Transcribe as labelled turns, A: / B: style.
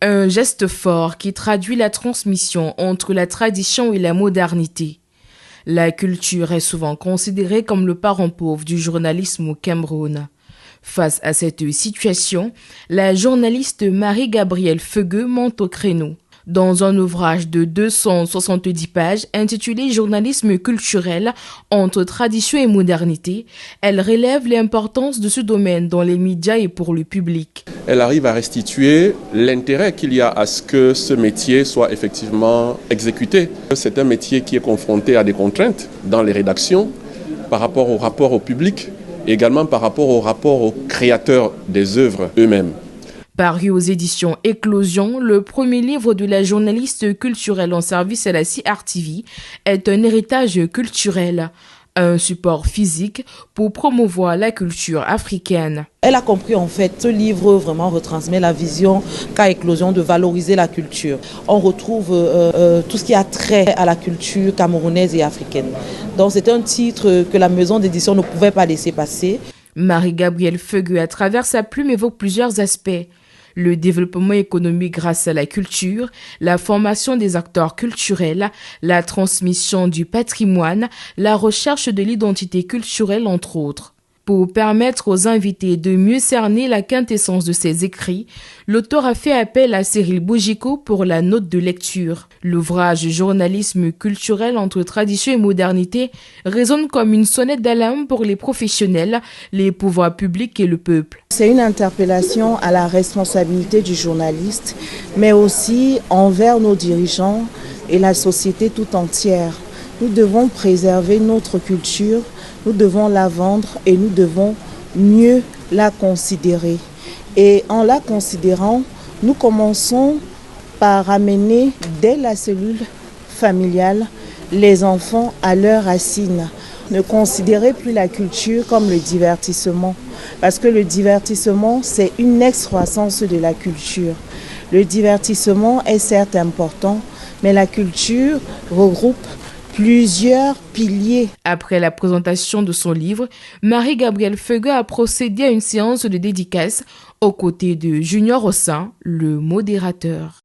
A: Un geste fort qui traduit la transmission entre la tradition et la modernité. La culture est souvent considérée comme le parent pauvre du journalisme au Cameroun. Face à cette situation, la journaliste Marie-Gabrielle Feugueux monte au créneau. Dans un ouvrage de 270 pages intitulé « Journalisme culturel entre tradition et modernité », elle relève l'importance de ce domaine dans les médias et pour le public.
B: Elle arrive à restituer l'intérêt qu'il y a à ce que ce métier soit effectivement exécuté. C'est un métier qui est confronté à des contraintes dans les rédactions par rapport au rapport au public et également par rapport au rapport aux créateurs des œuvres eux-mêmes.
A: Paru aux éditions Éclosion, le premier livre de la journaliste culturelle en service à la CRTV est un héritage culturel, un support physique pour promouvoir la culture africaine.
C: Elle a compris en fait, ce livre vraiment retransmet la vision qu'a Éclosion de valoriser la culture. On retrouve tout ce qui a trait à la culture camerounaise et africaine. Donc c'est un titre que la maison d'édition ne pouvait pas laisser passer.
A: Marie-Gabrielle Feugueux, à travers sa plume, évoque plusieurs aspects. Le développement économique grâce à la culture, la formation des acteurs culturels, la transmission du patrimoine, la recherche de l'identité culturelle, entre autres. Pour permettre aux invités de mieux cerner la quintessence de ses écrits, l'auteur a fait appel à Cyril Boujiko pour la note de lecture. L'ouvrage « Journalisme culturel entre tradition et modernité » résonne comme une sonnette d'alarme pour les professionnels, les pouvoirs publics et le peuple.
C: C'est une interpellation à la responsabilité du journaliste, mais aussi envers nos dirigeants et la société tout entière. Nous devons préserver notre culture, nous devons la vendre et nous devons mieux la considérer. Et en la considérant, nous commençons par amener dès la cellule familiale les enfants à leurs racines. Ne considérez plus la culture comme le divertissement, parce que le divertissement, c'est une excroissance de la culture. Le divertissement est certes important, mais la culture regroupe plusieurs piliers.
A: Après la présentation de son livre, Marie-Gabrielle Feugueux a procédé à une séance de dédicace aux côtés de Junior Ossin, le modérateur.